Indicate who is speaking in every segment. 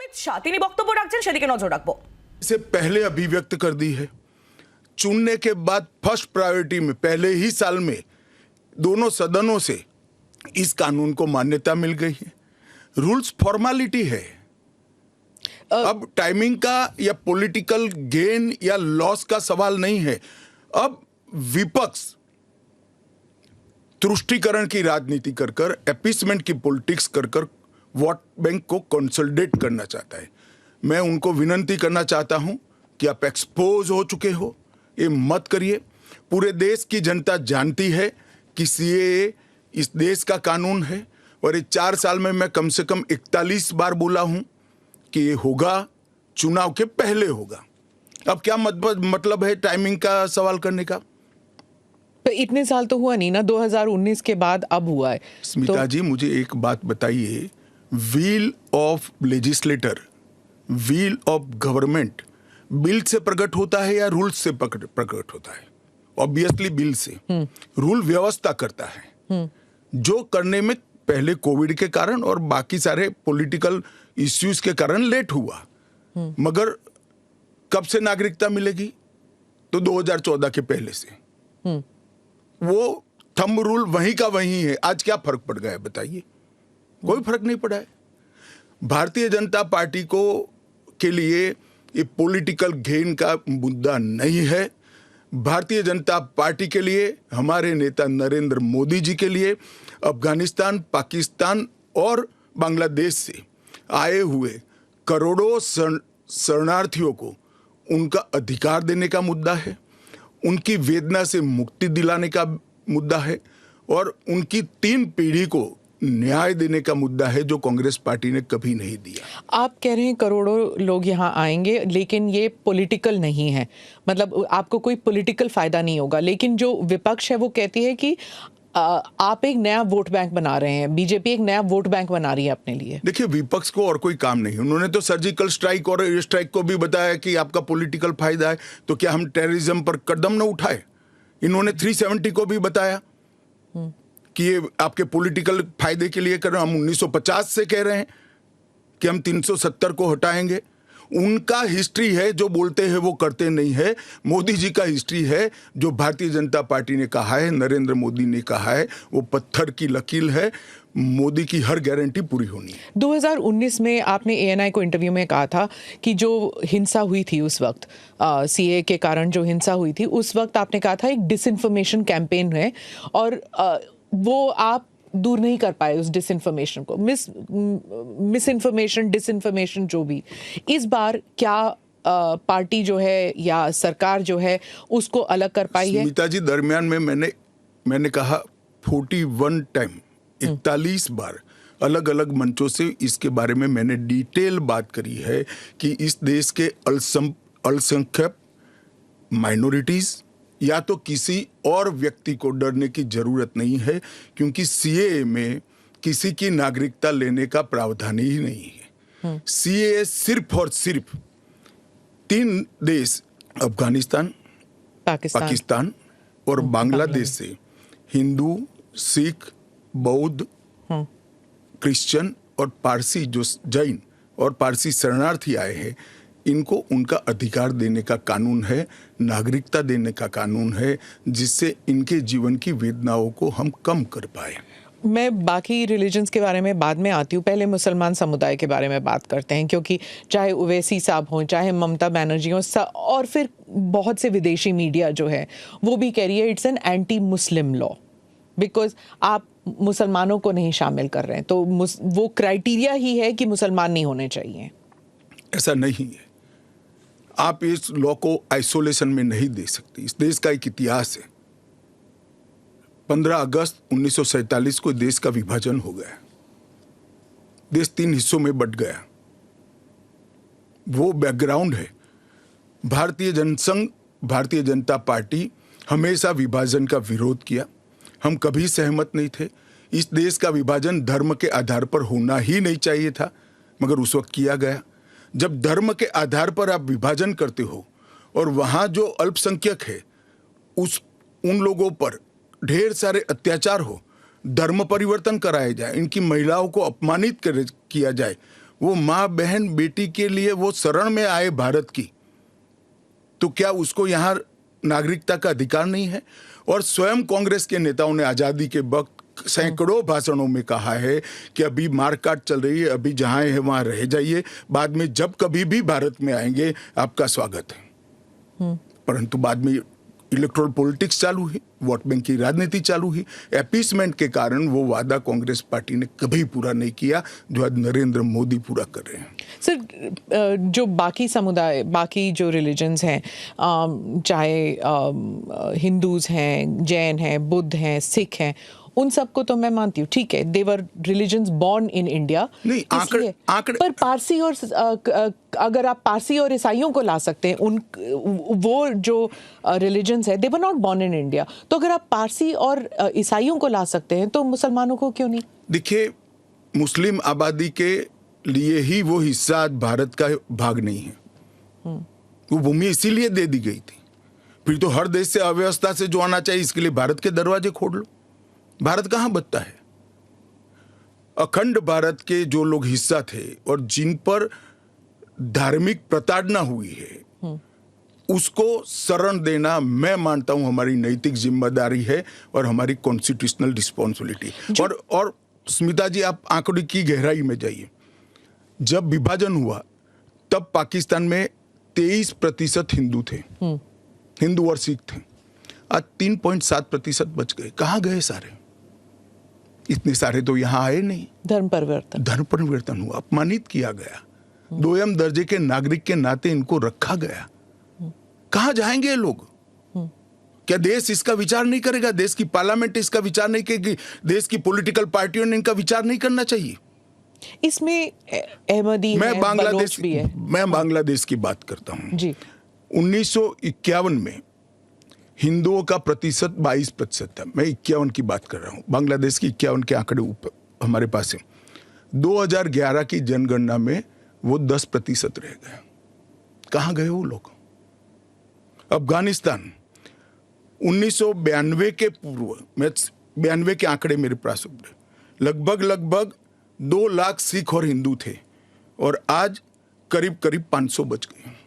Speaker 1: অমিত শাহ তিনি বক্তব্য রাখছেন, সেদিকে নজর রাখবো।
Speaker 2: से पहले अभिव्यक्त कर दी है। चुनने के बाद फर्स्ट प्रायोरिटी में पहले ही साल में दोनों सदनों से इस कानून को मान्यता मिल गई है। रूल्स फॉर्मेलिटी है। अब टाइमिंग का या पॉलिटिकल गेन या लॉस का सवाल नहीं है। अब विपक्ष तुष्टीकरण की राजनीति कर कर, एपीसमेंट की पॉलिटिक्स कर कर वोट बैंक को कंसोलिडेट करना चाहता है। मैं उनको विनती करना चाहता हूं कि आप एक्सपोज हो चुके हो, ये मत करिए। पूरे देश की जनता जानती है कि सीएए इस देश का कानून है और ये 4 साल में मैं कम से कम 41 बार बोला हूं कि ये होगा, चुनाव के पहले होगा। अब क्या मतलब है टाइमिंग का सवाल करने का?
Speaker 3: तो इतने साल तो हुआ नहीं ना, 2019 के बाद अब हुआ है।
Speaker 2: स्मिता जी मुझे एक बात बताइए, wheel of legislator, wheel of government bill से प्रकट होता है या रूल से प्रकट होता है? ऑब्वियसली बिल से। रूल व्यवस्था करता है, जो करने में पहले कोविड के कारण और बाकी सारे पॉलिटिकल इश्यूज के कारण लेट हुआ। मगर कब से नागरिकता मिलेगी? तो 2014 के पहले से। वो थंब रूल वहीं का वहीं है। आज क्या फर्क पड़ गया है बताइए? कोई फर्क नहीं पड़ा है। भारतीय जनता पार्टी को के लिए ये पॉलिटिकल गेन का मुद्दा नहीं है। भारतीय जनता पार्टी के लिए, हमारे नेता नरेंद्र मोदी जी के लिए अफगानिस्तान, पाकिस्तान और बांग्लादेश से आए हुए करोड़ों शरणार्थियों को उनका अधिकार देने का मुद्दा है, उनकी वेदना से मुक्ति दिलाने का मुद्दा है और उनकी 3 पीढ़ी को न्याय देने का मुद्दा है, जो कांग्रेस पार्टी ने कभी नहीं दिया। आप
Speaker 3: कह रहे हैं करोड़ों लोग यहाँ आएंगे, लेकिन ये पॉलिटिकल नहीं है, मतलब आपको कोई पॉलिटिकल फायदा नहीं होगा। लेकिन जो विपक्ष है वो कहती है कि आप एक नया वोट बैंक बना रहे हैं, बीजेपी एक नया वोट बैंक बना रही है अपने लिए।
Speaker 2: देखिए, विपक्ष को और कोई काम नहीं। उन्होंने तो सर्जिकल स्ट्राइक और एयर स्ट्राइक को भी बताया कि आपका पॉलिटिकल फायदा है, तो क्या हम टेररिज्म पर कदम न उठाए? इन्होंने 370 को भी बताया कि ये आपके पॉलिटिकल फायदे के लिए कर रहे हैं। हम 1950 से कह रहे हैं कि हम 370 को हटाएंगे। उनका हिस्ट्री है, जो बोलते हैं वो करते नहीं है। मोदी जी का हिस्ट्री है, जो भारतीय जनता पार्टी ने कहा है, नरेंद्र मोदी ने कहा है, वो पत्थर की लकीर है। मोदी की हर गारंटी पूरी होनी है।
Speaker 3: 2019 में आपने एएनआई को इंटरव्यू में कहा था कि जो हिंसा हुई थी उस वक्त, सीए के कारण जो हिंसा हुई थी, उस वक्त आपने कहा था एक डिसइंफॉर्मेशन कैंपेन है और वो आप दूर नहीं कर पाए उस डिसइंफॉर्मेशन को, मिस इन्फॉर्मेशन, डिसइंफॉर्मेशन, जो भी। इस बार क्या पार्टी जो है या सरकार जो है उसको अलग कर पाई है?
Speaker 2: स्मिता जी, दरमियान में मैंने कहा 41 टाइम, 41 बार अलग अलग मंचों से इसके बारे में मैंने डिटेल बात करी है कि इस देश के अल्पसंख्यक माइनॉरिटीज या तो किसी और व्यक्ति को डरने की जरूरत नहीं है, क्योंकि सीएए में किसी की नागरिकता लेने का प्रावधान ही नहीं है। सीएए सिर्फ और सिर्फ 3 देश, अफगानिस्तान, पाकिस्तान और बांग्लादेश से हिंदू, सिख, बौद्ध, क्रिश्चियन और पारसी, जो जैन और पारसी शरणार्थी आए हैं, इनको उनका अधिकार देने का कानून है, नागरिकता देने का कानून है, जिससे इनके जीवन की वेदनाओं को हम कम कर पाए।
Speaker 3: मैं बाकी रिलीजन्स के बारे में बाद में आती हूँ, पहले मुसलमान समुदाय के बारे में बात करते हैं, क्योंकि चाहे ओवैसी साहब हों, चाहे ममता बनर्जी हों, और फिर बहुत से विदेशी मीडिया जो है वो भी कह रही है it's an anti Muslim law, because आप मुसलमानों को नहीं शामिल कर रहे हैं, तो वो क्राइटेरिया ही है कि मुसलमान नहीं होने चाहिए।
Speaker 2: ऐसा नहीं है। आप इस लॉ को आइसोलेशन में नहीं दे सकती। इस देश का एक इतिहास है। 15 अगस्त 1947 को देश का विभाजन हो गया, देश 3 हिस्सों में बंट गया। वो बैकग्राउंड है। भारतीय जनसंघ, भारतीय जनता पार्टी हमेशा विभाजन का विरोध किया। हम कभी सहमत नहीं थे। इस देश का विभाजन धर्म के आधार पर होना ही नहीं चाहिए था, मगर उस वक्त किया गया। जब धर्म के आधार पर आप विभाजन करते हो और वहां जो अल्पसंख्यक है उन लोगों पर ढेर सारे अत्याचार हो, धर्म परिवर्तन कराया जाए, इनकी महिलाओं को अपमानित किया जाए, वो माँ बहन बेटी के लिए वो शरण में आए भारत की, तो क्या उसको यहाँ नागरिकता का अधिकार नहीं है? और स्वयं कांग्रेस के नेताओं ने आजादी के वक्त सैकड़ों भाषणों में कहा है कि अभी मारकाट चल रही है, अभी जहां है वहां रह जाइए, बाद में जब कभी भी भारत में आएंगे आपका स्वागत है। परंतु बाद में इलेक्टोरल पॉलिटिक्स चालू हुई, वोट बैंक की राजनीति चालू हुई। अपीसमेंट के कारण वो वादा कांग्रेस पार्टी ने कभी पूरा नहीं किया जो आज नरेंद्र मोदी पूरा कर रहे हैं।
Speaker 3: सर, जो बाकी समुदाय, बाकी जो रिलीजन्स हैं, चाहे हिंदूज हैं, जैन हैं, बुद्ध हैं, सिख हैं, उन सबको तो मैं मानती हूँ, ठीक है, देवर रिलीजन्स बॉर्न इन इंडिया।
Speaker 2: नहीं, आंकड़े
Speaker 3: पर पारसी और अगर आप पारसी और ईसाइयों को ला सकते हैं, उन वो जो रिलीजन्स है, they were not born in India, तो अगर आप पारसी और ईसाइयों को ला सकते हैं तो मुसलमानों को क्यों नहीं?
Speaker 2: देखिए, मुस्लिम आबादी के लिए ही वो हिस्सा आज भारत का भाग नहीं है। वो भूमि इसीलिए दे दी गई थी। फिर तो हर देश से अव्यवस्था से जो आना चाहिए, इसके लिए भारत के दरवाजे खोल लो। भारत कहां बचता है? अखंड भारत के जो लोग हिस्सा थे और जिन पर धार्मिक प्रताड़ना हुई है, उसको शरण देना मैं मानता हूं हमारी नैतिक जिम्मेदारी है और हमारी कॉन्स्टिट्यूशनल रिस्पॉन्सिबिलिटी। और स्मिता जी, आप आंकड़े की गहराई में जाइए। जब विभाजन हुआ तब पाकिस्तान में 23% हिंदू थे, हिंदू और सिख थे। आज 3.7% बच गए। कहां गए सारे? इतने सारे तो यहां आए नहीं। धर्म परिवर्तन हुआ, अपमानित किया गया, दोयम दर्जे के नागरिक के नाते इनको रखा गया। कहां जाएंगे ये लोग? क्या देश इसका विचार नहीं करेगा? देश की पार्लियामेंट इसका विचार नहीं करेगी? देश की पॉलिटिकल पार्टियों ने इनका विचार नहीं करना चाहिए?
Speaker 3: इसमें अहमदी है, बलोच भी है।
Speaker 2: मैं बांग्लादेश की बात करता हूं
Speaker 3: जी।
Speaker 2: 1951 में हिंदुओं का प्रतिशत 22% था। मैं 51 की बात कर रहा हूं। बांग्लादेश की 51 के आंकड़े ऊपर हमारे पास है। 2011 की जनगणना में वो 10% रह गए। कहां गए वो लोग? अफगानिस्तान 1992 के पूर्व, मैं 92 के आंकड़े मेरे पास लगभग 2 लाख सिख और हिंदू थे और आज करीब 500 बच गए।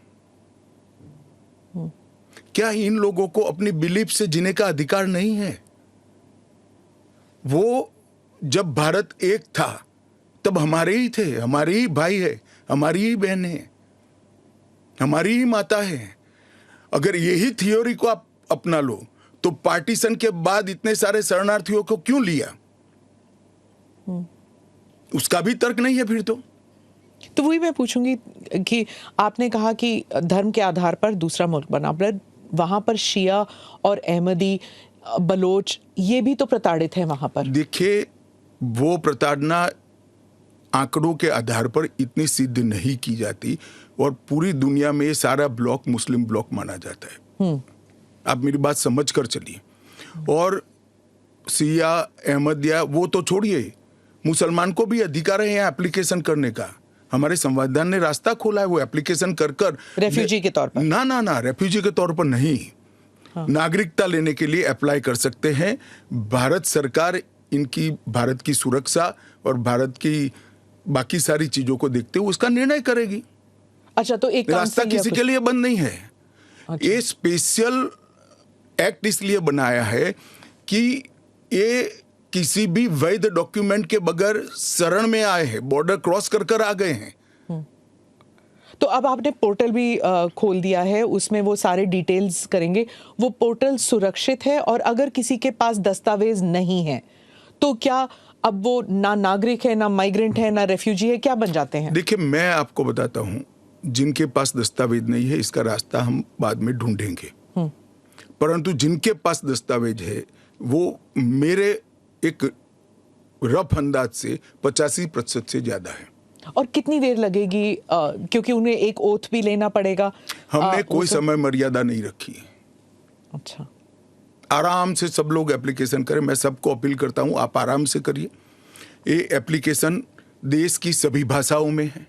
Speaker 2: क्या इन लोगों को अपनी बिलीफ से जीने का अधिकार नहीं है? वो जब भारत एक था तब हमारे ही थे, हमारे ही भाई है, हमारी ही बहन है, हमारी ही माता है। अगर यही थियोरी को आप अपना लो तो पार्टीशन के बाद इतने सारे शरणार्थियों को क्यों लिया? उसका भी तर्क नहीं है फिर तो
Speaker 3: वही मैं पूछूंगी कि आपने कहा कि धर्म के आधार पर दूसरा मुल्क बना, पर वहां पर शिया और अहमदी, बलोच, ये भी तो प्रताड़ित है वहां पर।
Speaker 2: देखिए, वो प्रताड़ना आंकड़ों के आधार पर इतनी सिद्ध नहीं की जाती और पूरी दुनिया में ये सारा ब्लॉक मुस्लिम ब्लॉक माना जाता है। आप मेरी बात समझ कर चलिए। और शिया, अहमदिया वो तो छोड़िए, मुसलमान को भी अधिकार है यहाँ एप्लीकेशन करने का। हमारे संविधान ने रास्ता खोला है, वो एप्लीकेशन कर
Speaker 3: रेफ्यूजी के तौर पर।
Speaker 2: ना, रेफ्यूजी के तौर पर नहीं। हाँ। नागरिकता लेने के लिए अप्लाई कर सकते हैं। भारत सरकार इनकी भारत की सुरक्षा और भारत की बाकी सारी चीजों को देखते हुए उसका निर्णय करेगी।
Speaker 3: अच्छा, तो एक
Speaker 2: रास्ता किसी के लिए बंद नहीं है।
Speaker 3: अच्छा।
Speaker 2: ये स्पेशल एक्ट इसलिए बनाया है कि ये किसी भी वैध डॉक्यूमेंट के बगैर शरण में आए हैं, बॉर्डर क्रॉस कर आ गए हैं।
Speaker 3: तो अब आपने पोर्टल भी खोल दिया है, उसमें वो सारे डिटेल्स करेंगे। वो पोर्टल सुरक्षित है और अगर किसी के पास दस्तावेज नहीं है तो क्या अब वो ना नागरिक है, ना माइग्रेंट है, ना रेफ्यूजी है, क्या बन जाते हैं?
Speaker 2: देखिए, मैं आपको बताता हूं, जिनके पास दस्तावेज नहीं है इसका रास्ता हम बाद में ढूंढेंगे, परंतु जिनके पास दस्तावेज है वो मेरे एक रफ अंदाज से 85% से ज्यादा है।
Speaker 3: और कितनी देर लगेगी, क्योंकि उन्हें एक ओथ भी लेना पड़ेगा?
Speaker 2: हमने कोई समय मर्यादा नहीं रखी है।
Speaker 3: अच्छा,
Speaker 2: आराम से सब लोग एप्लीकेशन करें। मैं सबको अपील करता हूं, आप आराम से करिए। ये एप्लीकेशन देश की सभी भाषाओं में है।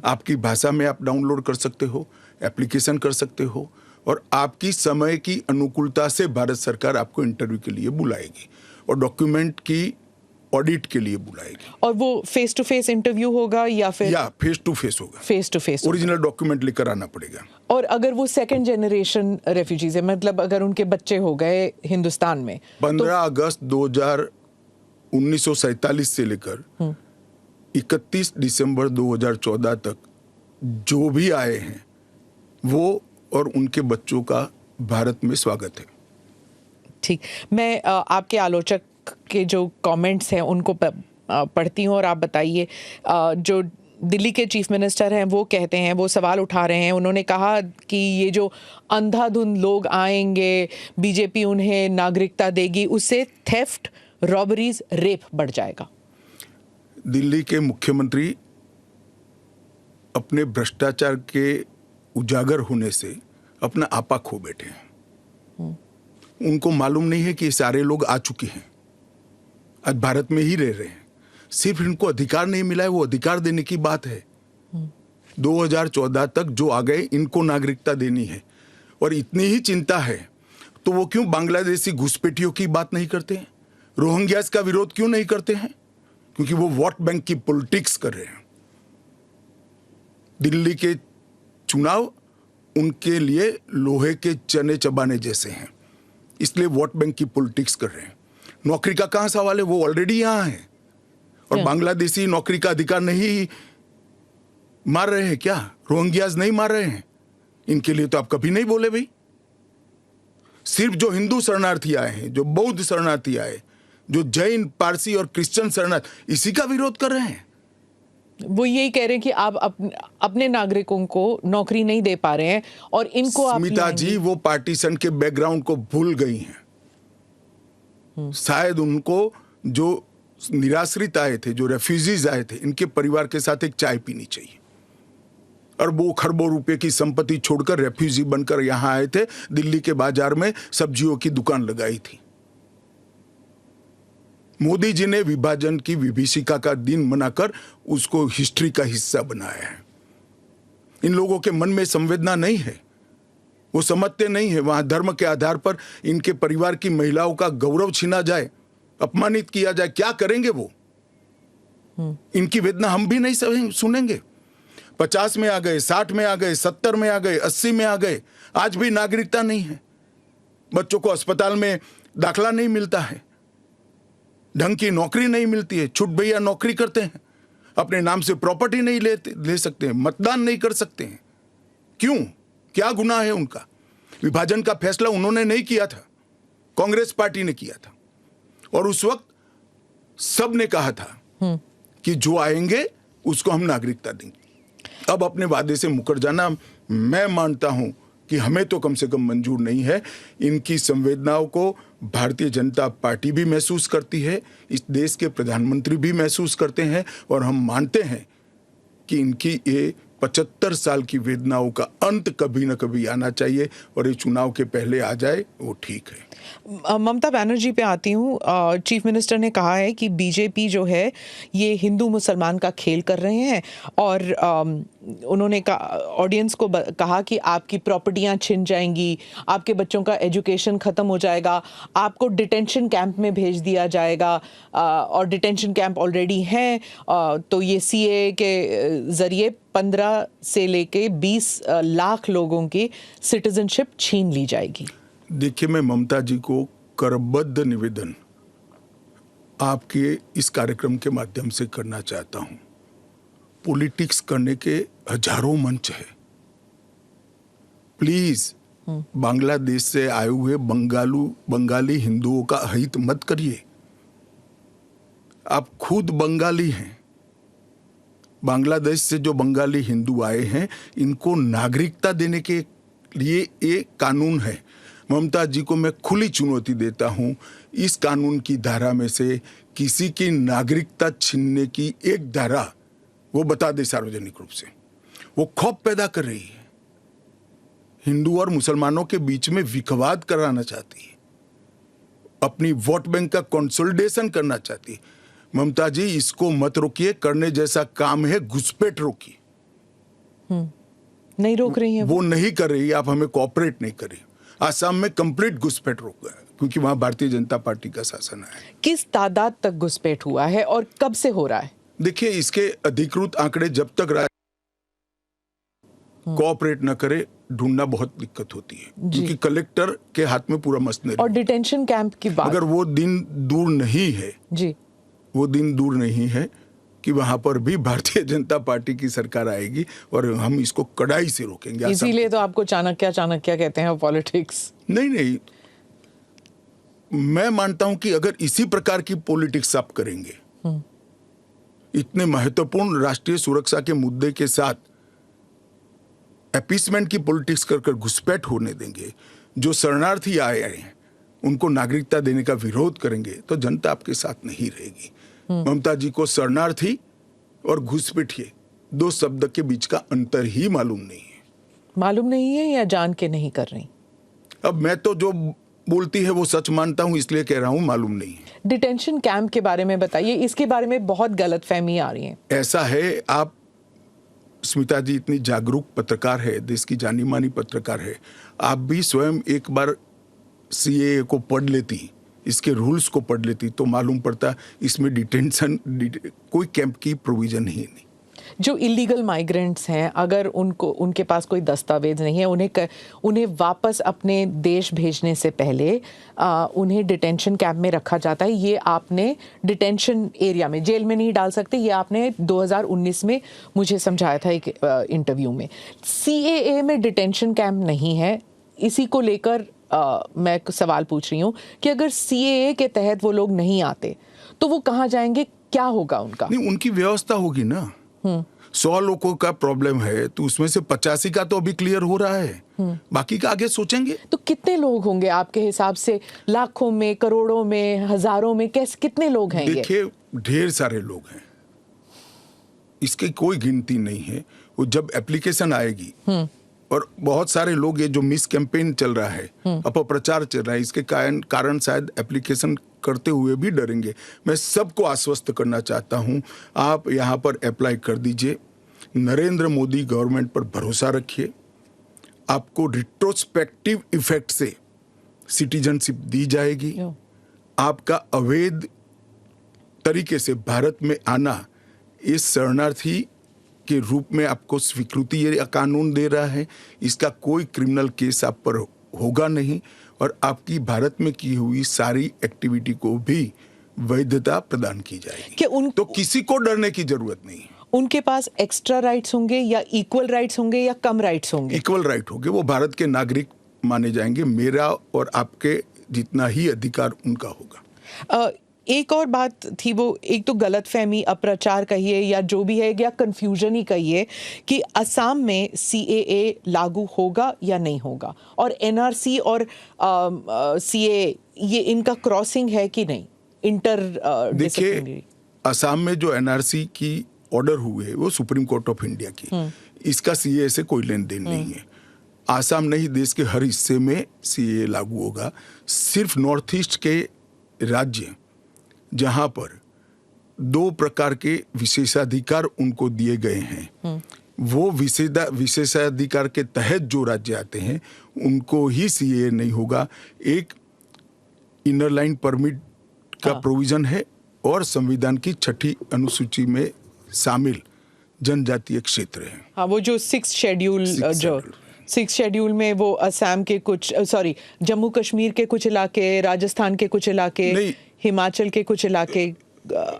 Speaker 2: आपकी भाषा में आप डाउनलोड कर सकते हो, एप्लीकेशन कर सकते हो और आपकी समय की अनुकूलता से भारत सरकार आपको इंटरव्यू के लिए बुलाएगी और डॉक्यूमेंट की ऑडिट के लिए बुलाएगी।
Speaker 3: और वो फेस टू फेस इंटरव्यू होगा या फिर
Speaker 2: या फेस टू फेस होगा,
Speaker 3: face to face?
Speaker 2: Original document लेकर आना पड़ेगा।
Speaker 3: और अगर वो सेकंड जनरेशन रेफ्यूजीज है, मतलब अगर उनके बच्चे हो गए हिंदुस्तान में,
Speaker 2: 15 अगस्त 1947 से लेकर 31 दिसंबर 2014 तक जो भी आए हैं वो और उनके बच्चों का भारत में स्वागत है।
Speaker 3: ठीक, मैं आपके आलोचक के जो कमेंट्स हैं उनको पढ़ती हूँ और आप बताइए। जो दिल्ली के चीफ मिनिस्टर हैं वो कहते हैं, वो सवाल उठा रहे हैं, उन्होंने कहा कि ये जो अंधाधुंध लोग आएंगे, बीजेपी उन्हें नागरिकता देगी, उससे थेफ्ट, रॉबरीज, रेप बढ़ जाएगा।
Speaker 2: दिल्ली के मुख्यमंत्री अपने भ्रष्टाचार के उजागर होने से अपना आपा खो बैठे हैं। उनको मालूम नहीं है कि सारे लोग आ चुके हैं, आज भारत में ही रह रहे हैं, सिर्फ इनको अधिकार नहीं मिला है, वो अधिकार देने की बात है। 2014 तक जो आ गए इनको नागरिकता देनी है। और इतनी ही चिंता है तो वो क्यों बांग्लादेशी घुसपैठियों की बात नहीं करते हैं, रोहिंग्यास का विरोध क्यों नहीं करते हैं? क्योंकि वो वोट बैंक की पॉलिटिक्स कर रहे हैं। दिल्ली के चुनाव उनके लिए लोहे के चने चबाने जैसे हैं, इसलिए वोट बैंक की पॉलिटिक्स कर रहे हैं। नौकरी का कहां सवाल है, वो ऑलरेडी यहां है। और बांग्लादेशी नौकरी का अधिकार नहीं मार रहे हैं क्या? रोहिंग्यास नहीं मार रहे हैं? इनके लिए तो आप कभी नहीं बोले भाई। सिर्फ जो हिंदू शरणार्थी आए हैं, जो बौद्ध शरणार्थी आए, जो जैन, पारसी और क्रिश्चियन शरणार्थी, इसी का विरोध कर रहे हैं।
Speaker 3: वो यही कह रहे हैं कि आप अपने नागरिकों को नौकरी नहीं दे पा रहे हैं और इनको आप
Speaker 2: स्मिता जी वो पार्टीशन के बैकग्राउंड को भूल गई हैं। शायद उनको जो निराश्रित आए थे, जो रेफ्यूजीज आए थे, इनके परिवार के साथ एक चाय पीनी चाहिए। अरबों खरबों रुपए की संपत्ति छोड़कर रेफ्यूजी बनकर यहां आए थे, दिल्ली के बाजार में सब्जियों की दुकान लगाई थी। मोदी जी ने विभाजन की विभीषिका का दिन मनाकर उसको हिस्ट्री का हिस्सा बनाया है। इन लोगों के मन में संवेदना नहीं है, वो समझते नहीं है वहां धर्म के आधार पर इनके परिवार की महिलाओं का गौरव छीना जाए, अपमानित किया जाए, क्या करेंगे वो? इनकी वेदना हम भी नहीं सुनेंगे। 50 में आ गए, 60 में आ गए, 70 में आ गए, 80 में आ गए, आज भी नागरिकता नहीं है। बच्चों को अस्पताल में दाखला नहीं मिलता है, ढंग की नौकरी नहीं मिलती है, छुट भैया नौकरी करते हैं, अपने नाम से प्रॉपर्टी नहीं ले सकते हैं, मतदान नहीं कर सकते हैं। क्यों? क्या गुनाह है उनका? विभाजन का फैसला उन्होंने नहीं किया था, कांग्रेस पार्टी ने किया था। और उस वक्त सब ने कहा था कि जो आएंगे उसको हम नागरिकता देंगे। अब अपने वादे से मुकर जाना, मैं मानता हूं कि हमें तो कम से कम मंजूर नहीं है। इनकी संवेदनाओं को भारतीय जनता पार्टी भी महसूस करती है, इस देश के प्रधानमंत्री भी महसूस करते हैं, और हम मानते हैं कि इनकी ये 75 साल की वेदनाओं का अंत कभी न कभी आना चाहिए, और ये चुनाव के पहले आ जाए वो ठीक है।
Speaker 3: ममता बनर्जी पे आती हूँ। चीफ मिनिस्टर ने कहा है कि बीजेपी जो है ये हिंदू मुसलमान का खेल कर रहे हैं, और उन्होंने ऑडियंस को कहा कि आपकी प्रॉपर्टियां छिन जाएंगी, आपके बच्चों का एजुकेशन ख़त्म हो जाएगा, आपको डिटेंशन कैंप में भेज दिया जाएगा, और डिटेंशन कैंप ऑलरेडी हैं। तो ये सीए के ज़रिए 15 से लेके 20 लाख लोगों की सिटीजनशिप छीन ली जाएगी।
Speaker 2: देखिए, मैं ममता जी को करबद्ध निवेदन आपके इस कार्यक्रम के माध्यम से करना चाहता हूं। पॉलिटिक्स करने के हजारों मंच है, प्लीज बांग्लादेश से आए हुए बंगाली हिंदुओं का हित मत करिए। आप खुद बंगाली हैं। बांग्लादेश से जो बंगाली हिंदू आए हैं, इनको नागरिकता देने के लिए एक कानून है। ममता जी को मैं खुली चुनौती देता हूं, इस कानून की धारा में से किसी की नागरिकता छीनने की एक धारा वो बता दे सार्वजनिक रूप से। वो खौफ पैदा कर रही है, हिंदू और मुसलमानों के बीच में विखवाद कराना चाहती है, अपनी वोट बैंक का कंसोलिडेशन करना चाहती है। ममता जी, इसको मत रोकिए, करने जैसा काम है, घुसपैठ रोकिए।
Speaker 3: नहीं रोक रही है
Speaker 2: वो नहीं कर रही, आप हमें कोऑपरेट नहीं कर रही। आसाम में कंप्लीट घुसपैठ रोक गया। क्योंकि वहां भारतीय जनता पार्टी का शासन है।
Speaker 3: किस तादाद तक घुसपैठ हुआ है और कब से हो रहा है?
Speaker 2: देखिए, इसके अधिकृत आंकड़े जब तक कोऑपरेट न करे, ढूंढना बहुत दिक्कत होती है, क्योंकि कलेक्टर के हाथ में पूरा मशीनरी।
Speaker 3: और डिटेंशन कैंप की बात,
Speaker 2: अगर वो दिन दूर नहीं है
Speaker 3: जी,
Speaker 2: वो दिन दूर नहीं है कि वहां पर भी भारतीय जनता पार्टी की सरकार आएगी और हम इसको कड़ाई से रोकेंगे।
Speaker 3: इसीलिए तो आपको चाणक्य कहते हैं पॉलिटिक्स।
Speaker 2: नहीं, मैं मानता हूं कि अगर इसी प्रकार की पॉलिटिक्स आप करेंगे, इतने महत्वपूर्ण राष्ट्रीय सुरक्षा के मुद्दे के साथ अपीसमेंट की पॉलिटिक्स कर घुसपैठ होने देंगे, जो शरणार्थी आए हैं उनको नागरिकता देने का विरोध करेंगे, तो जनता आपके साथ नहीं रहेगी। ममता जी को शरणार्थी और घुसपैठिए दो शब्द के बीच का अंतर ही मालूम नहीं है
Speaker 3: या जान के नहीं कर रही?
Speaker 2: अब मैं तो जो बोलती है वो सच मानता हूं, इसलिए कह रहा हूं मालूम नहीं है।
Speaker 3: डिटेंशन कैंप के बारे में बताइए, इसके बारे में बहुत गलतफहमी आ रही है।
Speaker 2: ऐसा है, आप स्मिता जी इतनी जागरूक पत्रकार है, देश की जानी मानी पत्रकार है, आप भी स्वयं एक बार सीएए को पढ़ लेती, इसके रूल्स को पढ़ लेती, तो मालूम पड़ता इसमें कोई कैंप की प्रोविजन ही नहीं।
Speaker 3: जो इलीगल माइग्रेंट्स हैं, अगर उनके पास कोई दस्तावेज नहीं है, उन्हें वापस अपने देश भेजने से पहले उन्हें डिटेंशन कैंप में रखा जाता है। ये आपने डिटेंशन एरिया में, जेल में नहीं डाल सकते, ये आपने 2019 में मुझे समझाया था एक इंटरव्यू में। सीएए में डिटेंशन कैंप नहीं है, इसी को लेकर मैं सवाल पूछ रही हूँ कि अगर सीएए के तहत वो लोग नहीं आते तो वो कहाँ जाएंगे, क्या होगा उनका?
Speaker 2: नहीं, उनकी व्यवस्था होगी ना। 100 लोगों का प्रॉब्लम है तो उसमें से 85 का तो अभी क्लियर हो रहा है, बाकी का आगे सोचेंगे।
Speaker 3: तो कितने लोग होंगे आपके हिसाब से? लाखों में, करोड़ों में, हजारों में, कितने लोग हैं?
Speaker 2: देखिए, ढेर सारे लोग हैं, इसकी कोई गिनती नहीं है। वो जब एप्लीकेशन आएगी, और बहुत सारे लोग, ये जो मिस कैंपेन चल रहा है, अपप्रचार चल रहा है, इसके कारण शायद एप्लीकेशन करते हुए भी डरेंगे। मैं सबको आश्वस्त करना चाहता हूं, आप यहां पर अप्लाई कर दीजिए, नरेंद्र मोदी गवर्नमेंट पर भरोसा रखिए, आपको रिट्रोस्पेक्टिव इफेक्ट से सिटीजनशिप दी जाएगी। आपका अवैध तरीके से भारत में आना इस शरणार्थी के रूप में आपको स्वीकृति ये कानून दे रहा है, इसका कोई क्रिमिनल केस आप पर होगा नहीं, और आपकी भारत में की हुई सारी एक्टिविटी को भी वैधता प्रदान की जाएगी। तो किसी को डरने की जरूरत नहीं है।
Speaker 3: उनके पास एक्स्ट्रा राइट्स होंगे या इक्वल राइट्स होंगे या कम राइट्स होंगे?
Speaker 2: इक्वल राइट होंगे, वो भारत के नागरिक माने जाएंगे, मेरा और आपके जितना ही अधिकार उनका होगा।
Speaker 3: एक और बात थी, वो एक तो गलतफहमी, अपप्रचार कहिए या जो भी है, या कंफ्यूजन ही कहिए, कि असम में सीएए लागू होगा या नहीं होगा, और एनआरसी और सीएए ये इनका क्रॉसिंग है कि नहीं, इंटर
Speaker 2: देखिए, असम में जो एनआरसी की ऑर्डर हुए वो सुप्रीम कोर्ट ऑफ इंडिया की, इसका सीएए से कोई लेन देन नहीं है। आसाम नहीं, देश के हर हिस्से में सीएए लागू होगा। सिर्फ नॉर्थ ईस्ट के राज्य जहां पर 2 प्रकार के विशेषाधिकार उनको दिए गए हैं, वो विशेषाधिकार के तहत जो राज्य आते हैं उनको ही सीएए नहीं होगा। एक इनर लाइन परमिट का प्रोविजन है, और संविधान की 6ठी अनुसूची में शामिल जनजातीय क्षेत्र है।
Speaker 3: हाँ, वो जो 6th शेड्यूल में वो असम के कुछ, जम्मू कश्मीर के कुछ इलाके, राजस्थान के कुछ इलाके, हिमाचल के कुछ इलाके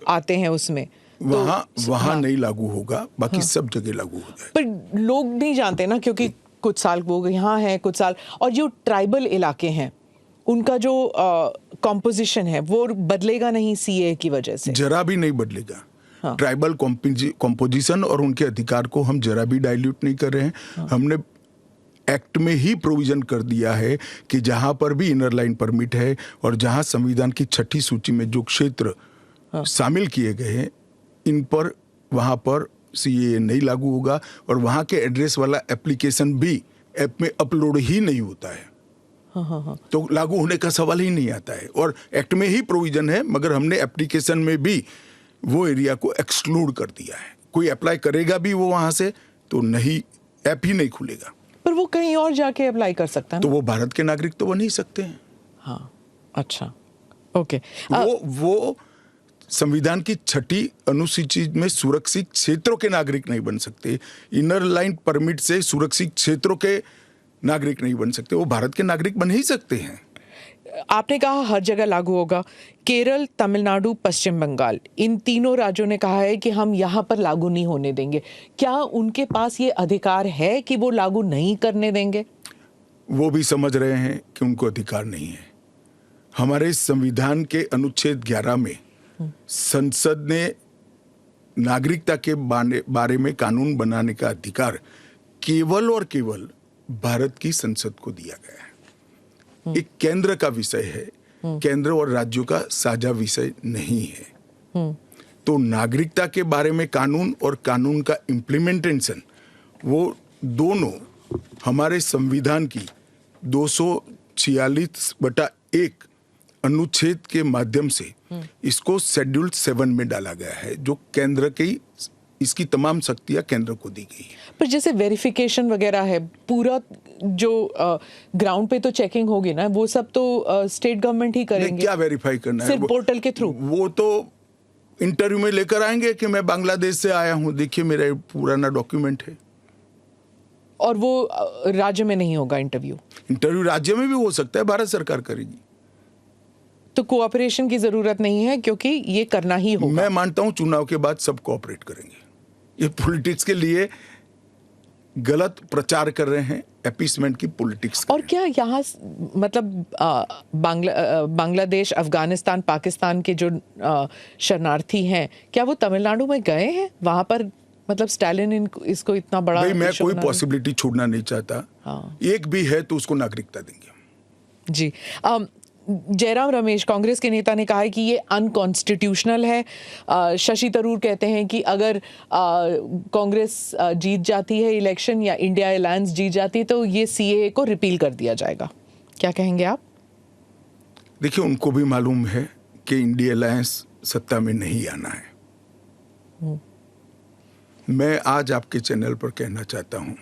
Speaker 3: आते हैं उसमें,
Speaker 2: वहां नहीं लागू होगा, बाकी सब जगह लागू होता है।
Speaker 3: पर लोग नहीं जानते ना, क्योंकि कुछ साल वो यहाँ हैं, कुछ साल, और जो ट्राइबल इलाके हैं उनका जो कॉम्पोजिशन है वो बदलेगा नहीं सीएए की वजह से?
Speaker 2: जरा भी नहीं बदलेगा। ट्राइबल कॉम्पोजिशन और उनके अधिकार को हम जरा भी डाइल्यूट नहीं कर रहे हैं। हमने एक्ट में ही प्रोविजन कर दिया है कि जहां पर भी इनर लाइन परमिट है और जहां संविधान की 6ठी सूची में जो क्षेत्र शामिल किए गए हैं, इन पर वहां पर सीएए नहीं लागू होगा, और वहां के एड्रेस वाला एप्लीकेशन भी ऐप में अपलोड ही नहीं होता है। तो लागू होने का सवाल ही नहीं आता है, और एक्ट में ही प्रोविजन है, मगर हमने एप्लीकेशन में भी वो एरिया को एक्सक्लूड कर दिया है। कोई अप्लाई करेगा भी वो वहां से तो नहीं, ऐप ही नहीं खुलेगा।
Speaker 3: पर वो कहीं और जाके अप्लाई कर सकता है ना?
Speaker 2: तो वो भारत के नागरिक तो बन ही सकते हैं।
Speaker 3: हाँ, अच्छा, ओके।
Speaker 2: वो संविधान की 6ठी अनुसूची में सुरक्षित क्षेत्रों के नागरिक नहीं बन सकते। इनर लाइन परमिट से सुरक्षित क्षेत्रों के नागरिक नहीं बन सकते। वो भारत के नागरिक बन ही सकते हैं।
Speaker 3: आपने कहा हर जगह लागू होगा। केरल, तमिलनाडु, पश्चिम बंगाल, इन तीनों राज्यों ने कहा है कि हम यहाँ पर लागू नहीं होने देंगे। क्या उनके पास ये अधिकार है कि वो लागू नहीं करने देंगे?
Speaker 2: वो भी समझ रहे हैं कि उनको अधिकार नहीं है। हमारे संविधान के अनुच्छेद 11 में संसद ने नागरिकता के बारे में कानून बनाने का अधिकार केवल और केवल भारत की संसद को दिया गया है। एक केंद्र का विषय है, केंद्र और राज्यों का साझा विषय नहीं है। तो नागरिकता के बारे में कानून और कानून का इम्प्लीमेंटेशन, वो दोनों हमारे संविधान की 246/1 अनुच्छेद के माध्यम से इसको शेड्यूल 7 में डाला गया है, जो केंद्र की इसकी तमाम शक्तियां केंद्र को दी गई है।
Speaker 3: पर जैसे वेरिफिकेशन वगैरह है, पूरा जो ग्राउंड पे तो चेकिंग होगी ना, वो सब तो स्टेट गवर्नमेंट ही करेंगे।
Speaker 2: क्या वेरीफाई करना है?
Speaker 3: सिर्फ पोर्टल के थ्रू?
Speaker 2: वो तो इंटरव्यू में लेकर आएंगे कि मैं बांग्लादेश से आया हूं, देखिए मेरा पुराना डॉक्यूमेंट है।
Speaker 3: और वो राज्य में नहीं होगा इंटरव्यू?
Speaker 2: इंटरव्यू राज्य में भी हो सकता है, भारत सरकार करेगी।
Speaker 3: तो कोऑपरेशन की जरूरत नहीं है, क्योंकि ये करना ही होगा।
Speaker 2: मैं मानता हूं चुनाव के बाद सब कोऑपरेट करेंगे। ये पॉलिटिक्स के लिए गलत प्रचार कर रहे हैं, अपीसमेंट की पॉलिटिक्स।
Speaker 3: और क्या यहाँ मतलब बांग्लादेश, अफगानिस्तान, पाकिस्तान के जो शरणार्थी हैं, क्या वो तमिलनाडु में गए हैं? वहां पर मतलब स्टालिन इसको इतना बड़ा
Speaker 2: भाई, मैं कोई पॉसिबिलिटी छोड़ना नहीं चाहता।
Speaker 3: हाँ।
Speaker 2: एक भी है तो उसको नागरिकता देंगे।
Speaker 3: जी। जयराम रमेश, कांग्रेस के नेता, ने कहा है कि ये अनकॉन्स्टिट्यूशनल है। शशि थरूर कहते हैं कि अगर कांग्रेस जीत जाती है इलेक्शन या इंडिया अलायंस जीत जाती है तो ये सीएए को रिपील कर दिया जाएगा। क्या कहेंगे आप?
Speaker 2: देखिए, उनको भी मालूम है कि इंडिया अलायंस सत्ता में नहीं आना है। मैं आज आपके चैनल पर कहना चाहता हूं,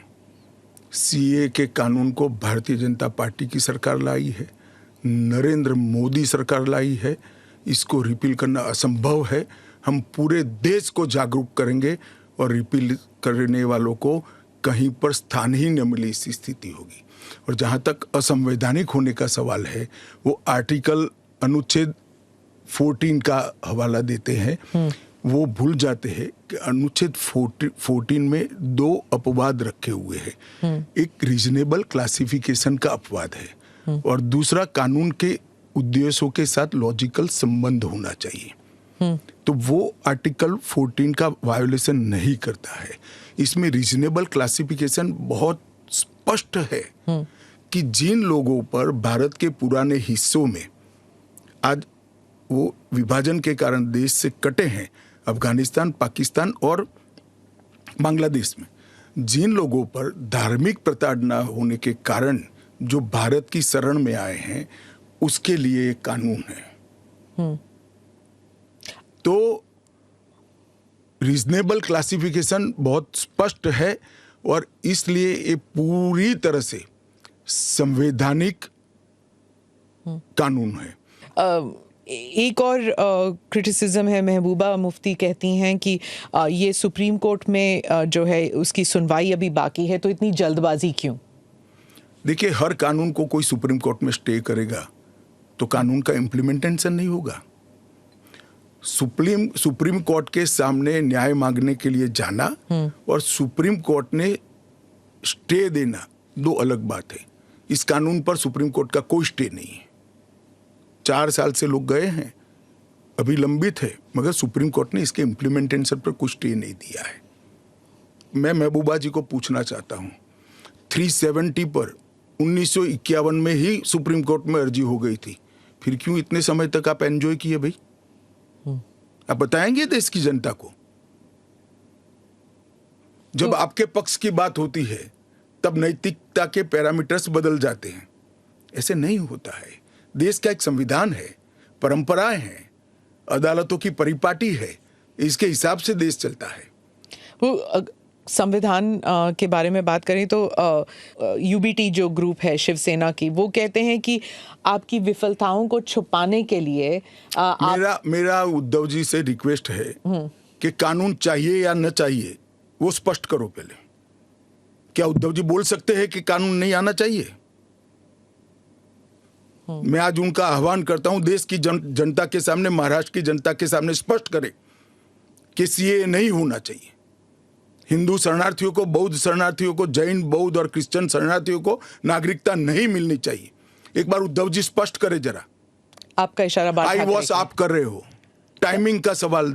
Speaker 2: सीए के कानून को भारतीय जनता पार्टी की सरकार लाई है, नरेंद्र मोदी सरकार लाई है। इसको रिपील करना असंभव है। हम पूरे देश को जागरूक करेंगे और रिपील करने वालों को कहीं पर स्थान ही न मिले, इस स्थिति होगी। और जहां तक असंवैधानिक होने का सवाल है, वो आर्टिकल अनुच्छेद 14 का हवाला देते हैं। वो भूल जाते हैं कि अनुच्छेद 14 में 2 अपवाद रखे हुए हैं। एक रीजनेबल क्लासिफिकेशन का अपवाद है और दूसरा कानून के उद्देश्यों के साथ लॉजिकल संबंध होना चाहिए। तो वो आर्टिकल 14 का वायोलेशन नहीं करता है। इसमें रीजनेबल क्लासिफिकेशन बहुत स्पष्ट है कि जिन लोगों पर भारत के पुराने हिस्सों में आज वो विभाजन के कारण देश से कटे हैं, अफगानिस्तान, पाकिस्तान और बांग्लादेश में, जिन लोगों पर धार्मिक प्रताड़ना होने के कारण जो भारत की शरण में आए हैं, उसके लिए एक कानून है। तो रीजनेबल क्लासिफिकेशन बहुत स्पष्ट है और इसलिए ये पूरी तरह से संवैधानिक कानून है।
Speaker 3: एक और क्रिटिसिज्म है, महबूबा मुफ्ती कहती हैं कि ये सुप्रीम कोर्ट में जो है उसकी सुनवाई अभी बाकी है, तो इतनी जल्दबाजी क्यों?
Speaker 2: देखिए, हर कानून को कोई सुप्रीम कोर्ट में स्टे करेगा तो कानून का इम्प्लीमेंटेशन नहीं होगा। सुप्रीम कोर्ट के सामने न्याय मांगने के लिए जाना और सुप्रीम कोर्ट ने स्टे देना, 2 अलग बात है। इस कानून पर सुप्रीम कोर्ट का कोई स्टे नहीं है। 4 साल से लोग गए हैं, अभी लंबित है, मगर सुप्रीम कोर्ट ने इसके इम्प्लीमेंटेशन पर कुछ स्टे नहीं दिया है। मैं महबूबा जी को पूछना चाहता हूं, 370 पर 1951 में ही सुप्रीम कोर्ट में अर्जी हो गई थी, फिर क्यों इतने समय तक आप एंजॉय किए भाई? आप बताएंगे देश की जनता को? जब आपके पक्ष की बात होती है तब नैतिकता के पैरामीटर्स बदल जाते हैं। ऐसे नहीं होता है। देश का एक संविधान है, परंपराएं हैं, अदालतों की परिपाटी है, इसके हिसाब से देश चलता है।
Speaker 3: वो संविधान के बारे में बात करें तो यूबीटी जो ग्रुप है शिवसेना की, वो कहते हैं कि आपकी विफलताओं को छुपाने के लिए
Speaker 2: मेरा उद्धव जी से रिक्वेस्ट है कि कानून चाहिए या न चाहिए वो स्पष्ट करो पहले। क्या उद्धव जी बोल सकते हैं कि कानून नहीं आना चाहिए? मैं आज उनका आह्वान करता हूं, देश की जनता के सामने, महाराष्ट्र की जनता के सामने स्पष्ट करें कि सीए नहीं होना चाहिए। हिंदू शरणार्थियों को, बौद्ध शरणार्थियों को, जैन, बौद्ध और क्रिश्चियन शरणार्थियों को नागरिकता नहीं मिलनी चाहिए। एक बार उद्धव जी स्पष्ट करे जरा।
Speaker 3: आपका इशारा बात
Speaker 2: आई वॉस आप कर रहे हो, टाइमिंग का सवाल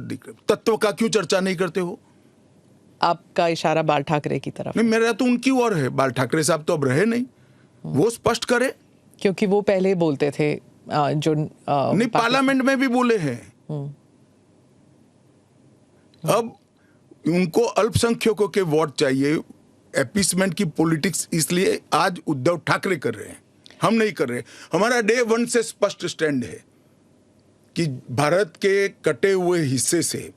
Speaker 2: तत्व का क्यों चर्चा नहीं करते हो?
Speaker 3: आपका इशारा बाल ठाकरे की तरफ।
Speaker 2: नहीं, मेरा तो उनकी ओर है। बाल ठाकरे साहब तो अब रहे नहीं, वो स्पष्ट करे।
Speaker 3: क्योंकि वो पहले बोलते थे जो
Speaker 2: नहीं, पार्लियामेंट में भी बोले हैं। अब उनको अल्पसंख्यकों के वोट चाहिए। एपीसमेंट की पॉलिटिक्स इसलिए आज उद्धव ठाकरे कर रहे हैं, हम नहीं कर रहे। हमारा डे वन से स्पष्ट स्टैंड है कि भारत के कटे हुए हिस्से से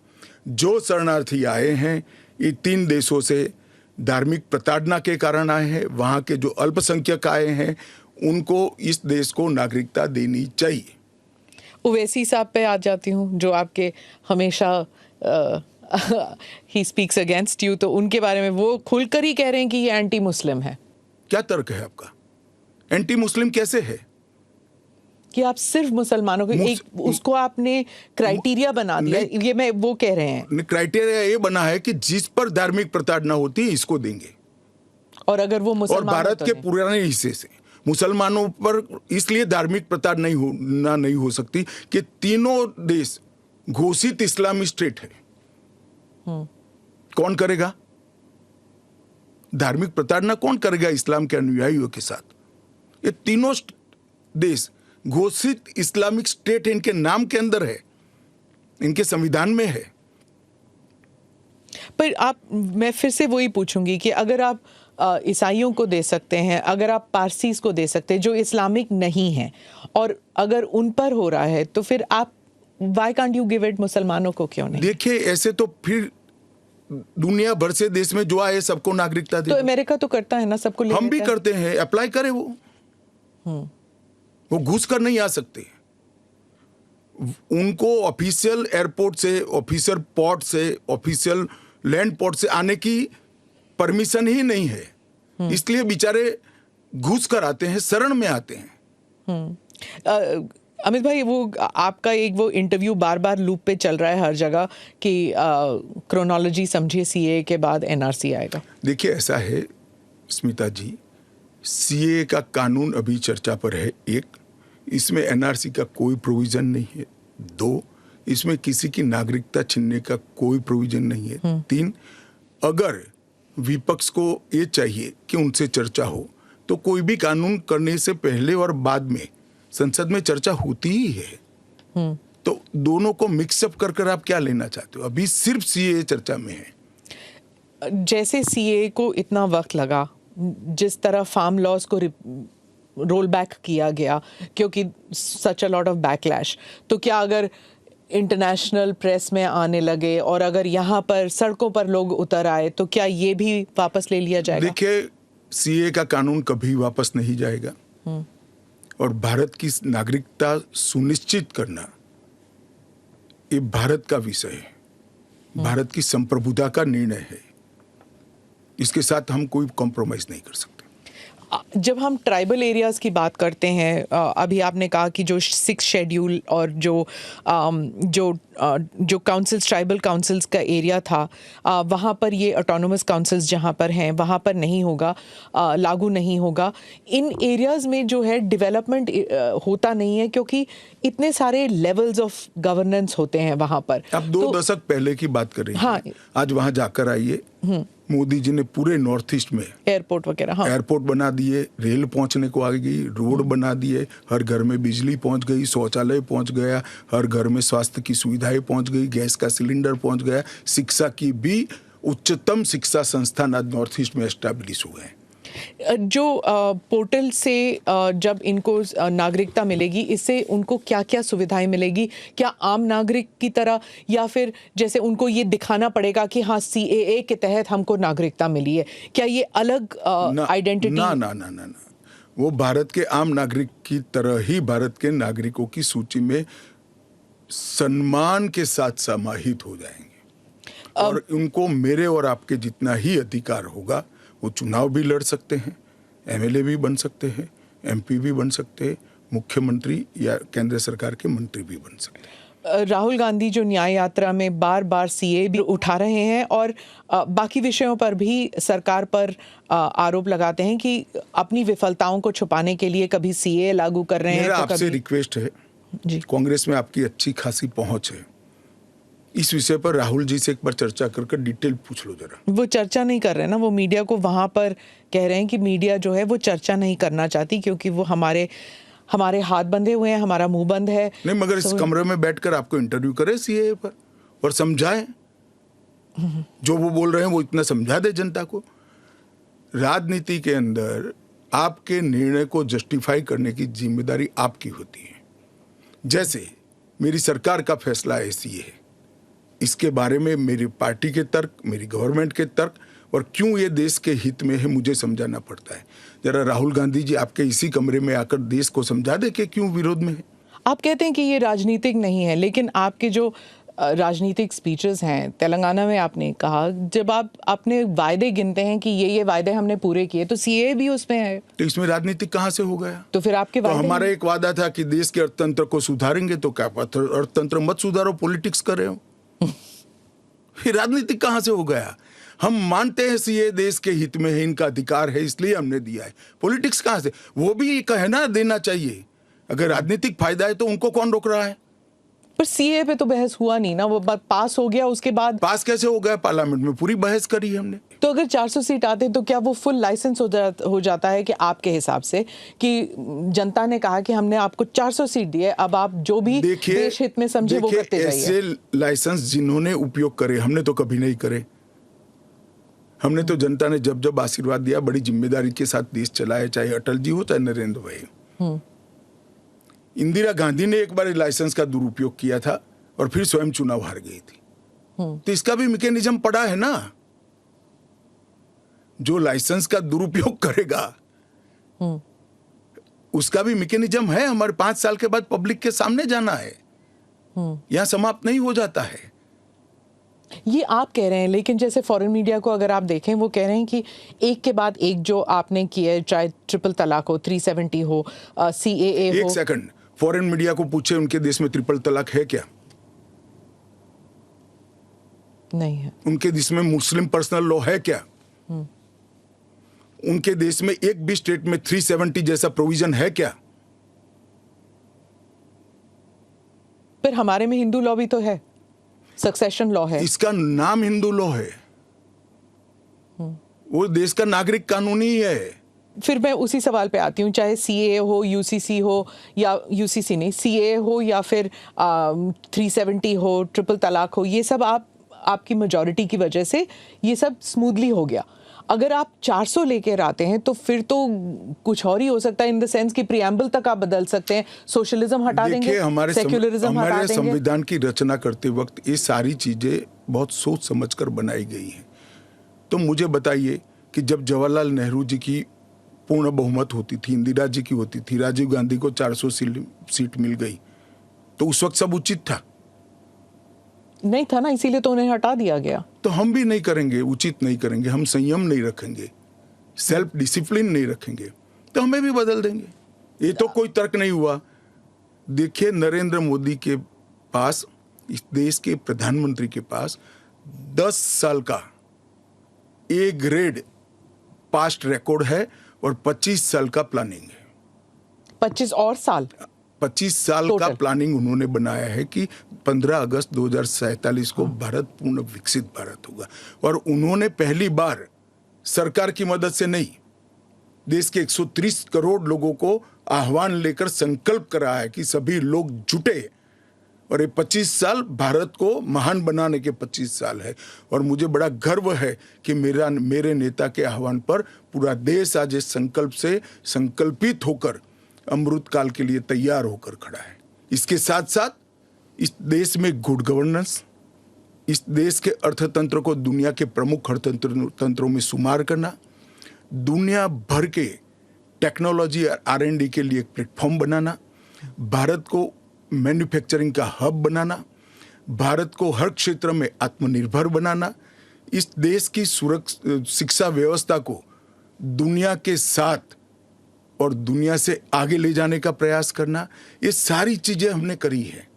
Speaker 2: जो शरणार्थी आए हैं, ये 3 देशों से धार्मिक प्रताड़ना के कारण आए हैं। वहां के जो अल्पसंख्यक आए हैं उनको इस देश को नागरिकता देनी चाहिए।
Speaker 3: ओवैसी साहब पे आ जाती हूँ, जो आपके हमेशा ही स्पीक्स अगेंस्ट यू, तो उनके बारे में वो खुलकर ही कह रहे हैं कि ये एंटी मुस्लिम है।
Speaker 2: क्या तर्क है आपका? एंटी मुस्लिम कैसे है?
Speaker 3: कि आप सिर्फ मुसलमानों को एक उसको आपने क्राइटेरिया बना दिया, ये मैं वो कह रहे हैं।
Speaker 2: क्राइटेरिया ये बना है कि जिस पर धार्मिक प्रताड़ना होती है इसको देंगे,
Speaker 3: और अगर वो मुसलमान,
Speaker 2: और भारत के पुराने हिस्से से मुसलमानों पर इसलिए धार्मिक प्रताड़ना नहीं हो सकती कि तीनों देश घोषित इस्लामी स्टेट है। कौन करेगा धार्मिक प्रताड़ना? कौन करेगा इस्लाम के अनुयायियों के साथ? ये तीनों देश घोषित इस्लामिक स्टेट है, इनके नाम के अंदर है, इनके संविधान में है।
Speaker 3: पर मैं फिर से वही पूछूंगी कि अगर आप ईसाइयों को दे सकते हैं, अगर आप पारसीज को दे सकते हैं जो इस्लामिक नहीं है, और अगर उन पर हो रहा है, तो फिर आप why can't you give it मुसलमानों को क्यों नहीं?
Speaker 2: देखिए, ऐसे तो फिर दुनिया भर से देश में जो आए सबको नागरिकता दे।
Speaker 3: तो अमेरिका तो करता है ना, सबको ले
Speaker 2: हम भी करते हैं, अप्लाई करे वो घुस कर नहीं आ सकते। उनको ऑफिशियल एयरपोर्ट से, ऑफिशियल पोर्ट से, ऑफिशियल लैंड पोर्ट से आने की परमिशन ही नहीं है, इसलिए बेचारे घुस कर आते हैं, शरण में आते हैं।
Speaker 3: अमित भाई, वो आपका एक वो इंटरव्यू बार बार लूप पे चल रहा है हर जगह कि क्रोनोलॉजी समझिए, सीए के बाद एनआरसी आएगा।
Speaker 2: देखिए, ऐसा है स्मिता जी, सीए का कानून अभी चर्चा पर है। 1, इसमें एनआरसी का कोई प्रोविजन नहीं है। 2, इसमें किसी की नागरिकता छीनने का कोई प्रोविजन नहीं है। 3, अगर विपक्ष को ये चाहिए कि उनसे चर्चा हो, तो कोई भी कानून करने से पहले और बाद में संसद में चर्चा होती ही है। तो दोनों को मिक्सअप कर आप क्या लेना चाहते हो? अभी सिर्फ सीए चर्चा में है।
Speaker 3: जैसे सीए को इतना वक्त लगा, जिस तरह फार्म लॉज को रोल बैक किया गया क्योंकि सच अ लॉट ऑफ बैकलैश, तो क्या अगर इंटरनेशनल प्रेस में आने लगे और अगर यहाँ पर सड़कों पर लोग उतर आए, तो क्या ये भी वापस ले लिया जाएगा?
Speaker 2: देखिए, सीए का कानून कभी वापस नहीं जाएगा, और भारत की नागरिकता सुनिश्चित करना ये भारत का विषय है, भारत की संप्रभुता का निर्णय है। इसके साथ हम कोई कॉम्प्रोमाइज नहीं कर सकते।
Speaker 3: जब हम ट्राइबल एरियाज की बात करते हैं, अभी आपने कहा कि जो 6 शेड्यूल और जो काउंसिल्स, ट्राइबल काउंसिल्स का एरिया था, वहाँ पर ये ऑटोनोमस काउंसिल्स जहाँ पर हैं वहाँ पर नहीं होगा, लागू नहीं होगा। इन एरियाज में जो है डेवलपमेंट होता नहीं है क्योंकि इतने सारे लेवल्स ऑफ गवर्नेंस होते हैं वहाँ पर।
Speaker 2: अब 2 दशक पहले की बात कर रही हैं।
Speaker 3: हाँ,
Speaker 2: आज वहाँ जाकर आइए, मोदी जी ने पूरे नॉर्थ ईस्ट में
Speaker 3: एयरपोर्ट वगैरह, हाँ,
Speaker 2: एयरपोर्ट बना दिए, रेल पहुंचने को आ गई, रोड बना दिए, हर घर में बिजली पहुंच गई, शौचालय पहुंच गया, हर घर में स्वास्थ्य की सुविधाएं पहुंच गई, गैस का सिलेंडर पहुंच गया, शिक्षा की भी उच्चतम शिक्षा संस्थान आज नॉर्थ ईस्ट में एस्टैब्लिश हुए हैं।
Speaker 3: जो पोर्टल से जब इनको नागरिकता मिलेगी, इससे उनको क्या क्या सुविधाएं मिलेगी? क्या आम नागरिक की तरह, या फिर जैसे उनको ये दिखाना पड़ेगा कि हाँ CAA के तहत हमको नागरिकता मिली है? क्या ये अलग आइडेंटिटी?
Speaker 2: ना ना ना ना ना, वो भारत के आम नागरिक की तरह ही भारत के नागरिकों की सूची में सम्मान के साथ समाहित हो जाएंगे। और उनको मेरे और आपके जितना ही अधिकार होगा, वो चुनाव भी लड़ सकते हैं, MLA भी बन सकते हैं, MP भी बन सकते हैं, मुख्यमंत्री या केंद्र सरकार के मंत्री भी बन सकते हैं।
Speaker 3: राहुल गांधी जो न्याय यात्रा में बार बार CAA भी उठा रहे हैं और बाकी विषयों पर भी सरकार पर आरोप लगाते हैं कि अपनी विफलताओं को छुपाने के लिए कभी CAA लागू कर रहे हैं
Speaker 2: मेरा
Speaker 3: तो
Speaker 2: आपसे
Speaker 3: कभी
Speaker 2: रिक्वेस्ट है
Speaker 3: जी।
Speaker 2: कांग्रेस में आपकी अच्छी खासी पहुंच है, इस विषय पर राहुल जी से एक बार चर्चा कर डिटेल पूछ लो जरा।
Speaker 3: वो चर्चा नहीं कर रहे हैं ना, वो मीडिया को वहां पर कह रहे हैं कि मीडिया जो है वो चर्चा नहीं करना चाहती क्योंकि वो हमारे हाथ बंधे हुए हैं, हमारा मुंह बंद है।
Speaker 2: नहीं, मगर इस कमरे में बैठकर आपको इंटरव्यू करे CAA पर और समझाए, जो वो बोल रहे हैं वो इतना समझा दे जनता को। राजनीति के अंदर आपके निर्णय को जस्टिफाई करने की जिम्मेदारी आपकी होती है। जैसे मेरी सरकार का फैसला ऐसी है, इसके बारे में मेरी पार्टी के तर्क, मेरी गवर्नमेंट के तर्क, और क्यों ये देश के हित में है मुझे समझाना पड़ता है। जरा राहुल गांधी जी आपके इसी कमरे में आकर देश को समझा दे कि क्यों विरोध में है।
Speaker 3: आप कहते हैं कि ये राजनीतिक नहीं है, लेकिन आपके जो राजनीतिक स्पीचेस हैं, तेलंगाना में आपने कहा, जब आप अपने वायदे गिनते हैं कि ये वायदे हमने पूरे किए, तो CAA भी उसमें है, तो
Speaker 2: इसमें राजनीतिक कहाँ से हो गया?
Speaker 3: तो फिर आपके
Speaker 2: तो
Speaker 3: वायदे
Speaker 2: हमारा एक वादा था कि देश के अर्थतंत्र को सुधारेंगे, तो क्या अर्थतंत्र मत सुधारो, पॉलिटिक्स कर रहे हो। फिर राजनीतिक कहाँ से हो गया? हम मानते हैं CAA देश के हित में है, इनका अधिकार है, इसलिए हमने दिया है। पॉलिटिक्स कहाँ से? वो भी कहना देना चाहिए। अगर राजनीतिक फायदा है तो उनको कौन रोक रहा है?
Speaker 3: पर CAA पे तो बहस हुआ नहीं ना, वो बात पास हो गया, उसके बाद
Speaker 2: पास कैसे हो गया? पार्लियामेंट में पूरी बहस करी हमने।
Speaker 3: तो अगर 400 सीट आते तो क्या वो फुल लाइसेंस हो जाता है कि आपके हिसाब से कि जनता ने कहा कि हमने आपको 400 सीट दी है, अब आप जो भी देश हित में समझे वो करते जाइए।
Speaker 2: ऐसे लाइसेंस जिन्होंने उपयोग करे, हमने तो कभी नहीं करे। हमने तो जनता ने जब जब आशीर्वाद दिया बड़ी जिम्मेदारी के साथ देश चलाया, चाहे अटल जी हो चाहे नरेंद्र भाई। इंदिरा गांधी ने एक बार लाइसेंस का दुरुपयोग किया था और फिर स्वयं चुनाव हार गई थी। तो इसका भी मैकेनिज्म पड़ा है ना। जो लाइसेंस का दुरुपयोग करेगा उसका भी मैकेनिज्म है। हमारे 5 साल के बाद पब्लिक के सामने जाना है, यहां समाप्त नहीं हो जाता है।
Speaker 3: ये आप कह रहे हैं, लेकिन जैसे फॉरेन मीडिया को अगर आप देखें, वो कह रहे हैं कि एक के बाद एक जो आपने किया है, चाहे ट्रिपल तलाक हो, 370 हो, CAA हो।
Speaker 2: एक सेकंड, फॉरेन मीडिया को पूछे उनके देश में ट्रिपल तलाक है क्या?
Speaker 3: नहीं है।
Speaker 2: उनके देश में मुस्लिम पर्सनल लॉ है क्या? उनके देश में एक भी स्टेट में 370 जैसा प्रोविजन है क्या?
Speaker 3: पर हमारे में हिंदू लॉ भी तो है, सक्सेशन लॉ है।
Speaker 2: इसका नाम हिंदू लॉ है, वो देश का नागरिक कानून ही है।
Speaker 3: फिर मैं उसी सवाल पे आती हूँ, चाहे CAA हो, UCC हो, या UCC नहीं, CAA हो, या फिर 370 हो, ट्रिपल तलाक हो, ये सब आपकी मेजॉरिटी की वजह से ये सब स्मूथली हो गया। अगर आप 400 लेकर आते हैं तो फिर तो कुछ और ही हो सकता है, इन द सेंस कि प्रीएम्बल तक आप बदल सकते हैं, सोशलिज्म हटा देंगे, सेक्युलरिज्म हटा देंगे।
Speaker 2: हमारे संविधान की रचना करते वक्त ये सारी चीजें बहुत सोच समझकर बनाई गई हैं। तो मुझे बताइए कि जब जवाहरलाल नेहरू जी की पूर्ण बहुमत होती थी, इंदिरा जी की होती थी, राजीव गांधी को 400 सीट मिल गई, तो उस वक्त सब उचित था?
Speaker 3: नहीं था ना, इसीलिए तो उन्हें हटा दिया गया।
Speaker 2: तो हम भी नहीं करेंगे, उचित नहीं करेंगे, हम संयम नहीं रखेंगे, सेल्फ डिसिप्लिन नहीं रखेंगे, तो हमें भी बदल देंगे। ये तो कोई तर्क नहीं हुआ। देखिए, नरेंद्र मोदी के पास, इस देश के प्रधानमंत्री के पास 10 साल का A ग्रेड पास्ट रिकॉर्ड है और 25 साल का प्लानिंग है।
Speaker 3: 25 और साल
Speaker 2: 25 साल का प्लानिंग उन्होंने बनाया है कि 15 अगस्त 2047 को भारत पूर्ण विकसित भारत होगा। और उन्होंने पहली बार सरकार की मदद से नहीं, देश के 130 करोड़ लोगों को आह्वान लेकर संकल्प करा है कि सभी लोग जुटे और ये 25 साल भारत को महान बनाने के 25 साल है। और मुझे बड़ा गर्व है कि मेरे नेता के आह्वान पर पूरा देश आज इस संकल्प से संकल्पित होकर अमृत काल के लिए तैयार होकर खड़ा है। इसके साथ साथ इस देश में गुड गवर्नेंस, इस देश के अर्थतंत्र को दुनिया के प्रमुख अर्थतंत्रों में शुमार करना, दुनिया भर के टेक्नोलॉजी और R&D के लिए एक प्लेटफॉर्म बनाना, भारत को मैन्युफैक्चरिंग का हब बनाना, भारत को हर क्षेत्र में आत्मनिर्भर बनाना, इस देश की शिक्षा व्यवस्था को दुनिया के साथ और दुनिया से आगे ले जाने का प्रयास करना, ये सारी चीजें हमने करी है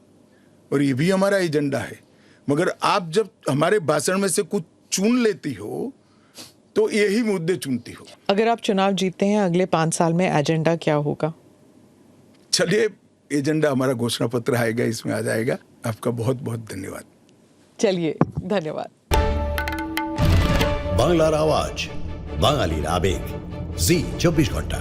Speaker 2: और ये भी हमारा एजेंडा है। मगर आप जब हमारे भाषण में से कुछ चुन लेती हो तो यही मुद्दे चुनती हो।
Speaker 3: अगर आप चुनाव जीतते हैं अगले 5 साल में एजेंडा क्या होगा?
Speaker 2: चलिए, एजेंडा हमारा घोषणा पत्र आएगा, इसमें आ जाएगा। आपका बहुत बहुत धन्यवाद।
Speaker 3: चलिए, धन्यवाद।
Speaker 4: বাংলার আওয়াজ, বাঙালির আবেগ, জি 24 ঘন্টা।